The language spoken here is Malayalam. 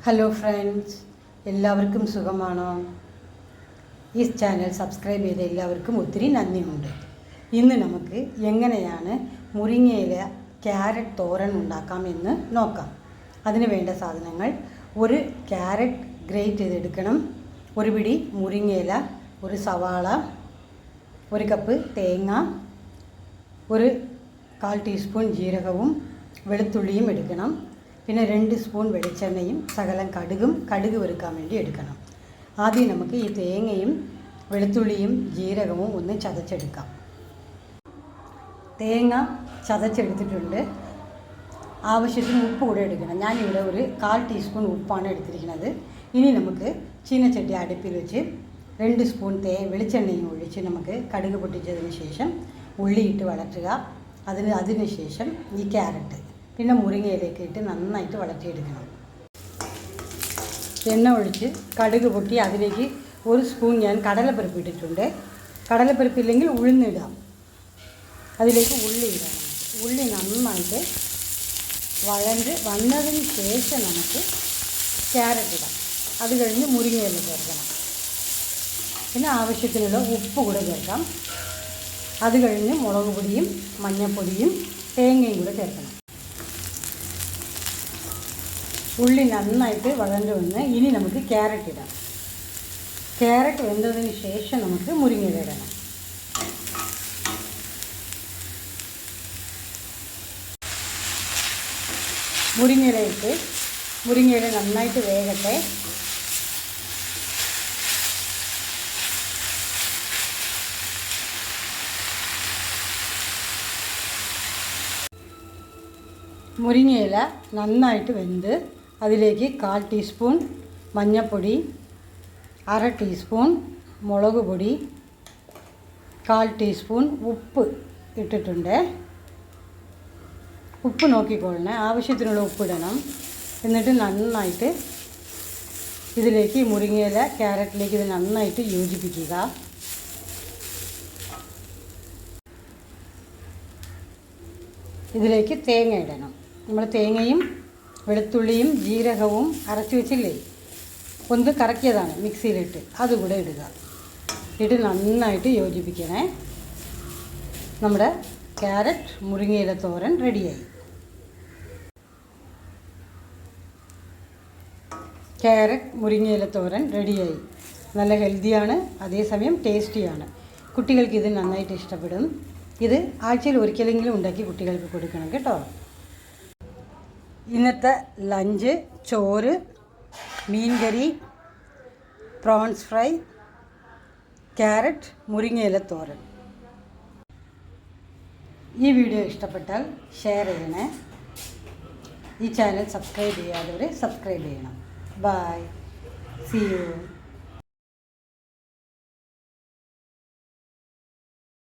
ഹലോ ഫ്രണ്ട്സ്, എല്ലാവർക്കും സുഖമാണോ? ഈ ചാനൽ സബ്സ്ക്രൈബ് ചെയ്ത എല്ലാവർക്കും ഒത്തിരി നന്ദിയുണ്ട്. ഇന്ന് നമുക്ക് എങ്ങനെയാണ് മുരിങ്ങയില ക്യാരറ്റ് തോരൻ ഉണ്ടാക്കാമെന്ന് നോക്കാം. അതിന് വേണ്ട സാധനങ്ങൾ: ഒരു ക്യാരറ്റ് ഗ്രേറ്റ് ചെയ്തെടുക്കണം, ഒരു പിടി മുരിങ്ങയില, ഒരു സവാള, ഒരു കപ്പ് തേങ്ങ, ഒരു 1/4 ടീസ്പൂൺ ജീരകവും വെളുത്തുള്ളിയും എടുക്കണം. പിന്നെ 2 സ്പൂൺ വെളിച്ചെണ്ണയും ശകലം കടുക് വറുക്കാൻ വേണ്ടി എടുക്കണം. ആദ്യം നമുക്ക് ഈ തേങ്ങയും വെളുത്തുള്ളിയും ജീരകവും ഒന്ന് ചതച്ചെടുക്കാം. തേങ്ങ ചതച്ചെടുത്തിട്ടുണ്ട്. ആവശ്യത്തിന് ഉപ്പ് കൂടെ എടുക്കണം. ഞാനിവിടെ ഒരു 1/4 ടീസ്പൂൺ ഉപ്പാണ് എടുത്തിരിക്കുന്നത്. ഇനി നമുക്ക് ചീനച്ചട്ടി അടുപ്പിൽ വെച്ച് 2 സ്പൂൺ വെളിച്ചെണ്ണയും ഒഴിച്ച് നമുക്ക് കടുക് പൊട്ടിച്ചതിന് ശേഷം ഉള്ളിയിട്ട് വഴറ്റുക. അതിന് ശേഷം ഈ ക്യാരറ്റ് പിന്നെ മുരിങ്ങയിലേക്ക് ഇട്ട് നന്നായിട്ട് വഴറ്റിയെടുക്കണം. എണ്ണ ഒഴിച്ച് കടുക് പൊട്ടി അതിലേക്ക് 1 സ്പൂൺ ഞാൻ കടലപ്പരിപ്പ് ഇട്ടിട്ടുണ്ട്. കടലപ്പരിപ്പില്ലെങ്കിൽ ഉഴുന്നിടാം. അതിലേക്ക് ഉള്ളി ഇടണം. ഉള്ളി നന്നായിട്ട് വന്നതിന് ശേഷം നമുക്ക് ക്യാരറ്റ് ഇടാം. അത് കഴിഞ്ഞ് മുരിങ്ങയില ചേർക്കണം. പിന്നെ ആവശ്യത്തിനുള്ള ഉപ്പ് കൂടെ ചേർക്കാം. അത് കഴിഞ്ഞ് മുളക് പൊടിയും മഞ്ഞൾപ്പൊടിയും തേങ്ങയും കൂടെ ചേർക്കണം. ഉള്ളി നന്നായിട്ട് വഴണ്ട് വന്ന് ഇനി നമുക്ക് ക്യാരറ്റ് ഇടാം. ക്യാരറ്റ് വെന്തതിന് ശേഷം നമുക്ക് മുരിങ്ങയില ഇടണം. മുരിങ്ങയില ഇട്ട് മുരിങ്ങയില നന്നായിട്ട് വേകട്ടെ. മുരിങ്ങയില നന്നായിട്ട് വെന്ത് അതിലേക്ക് 1/4 ടീസ്പൂൺ മഞ്ഞൾപ്പൊടി, 1/2 ടീസ്പൂൺ മുളക് പൊടി, 1/4 ടീസ്പൂൺ ഉപ്പ് ഇട്ടിട്ടുണ്ട്. ഉപ്പ് നോക്കിക്കൊള്ളണേ, ആവശ്യത്തിനുള്ള ഉപ്പിടണം. എന്നിട്ട് നന്നായിട്ട് ഇതിലേക്ക് മുരിങ്ങയില ക്യാരറ്റിലേക്ക് ഇത് നന്നായിട്ട് യോജിപ്പിക്കുക. ഇതിലേക്ക് തേങ്ങ ഇടണം. നമ്മൾ തേങ്ങയും വെളുത്തുള്ളിയും ജീരകവും അരച്ച് വെച്ചില്ലേ, ഒന്ന് കറക്കിയതാണ് മിക്സിയിലിട്ട്, അതുകൂടെ ഇടുക. ഇട്ട് നന്നായിട്ട് യോജിപ്പിക്കണേ. നമ്മുടെ ക്യാരറ്റ് മുരിങ്ങയില തോരൻ റെഡിയായി. ക്യാരറ്റ് മുരിങ്ങയില തോരൻ റെഡിയായി. നല്ല ഹെൽത്തിയാണ്, അതേസമയം ടേസ്റ്റിയാണ്. കുട്ടികൾക്ക് ഇത് നന്നായിട്ട് ഇഷ്ടപ്പെടും. ഇത് ആഴ്ചയിൽ ഒരിക്കലെങ്കിലും ഉണ്ടാക്കി കുട്ടികൾക്ക് കൊടുക്കണം കേട്ടോ. ഇന്നത്തെ ലഞ്ച്: ചോറ്, മീൻകറി, പ്രോൺസ് ഫ്രൈ, ക്യാരറ്റ് മുരിങ്ങയില തോരൻ. ഈ വീഡിയോ ഇഷ്ടപ്പെട്ടാൽ ഷെയർ ചെയ്യണേ. ഈ ചാനൽ സബ്സ്ക്രൈബ് ചെയ്യാത്തവർ സബ്സ്ക്രൈബ് ചെയ്യണം. Bye, see U.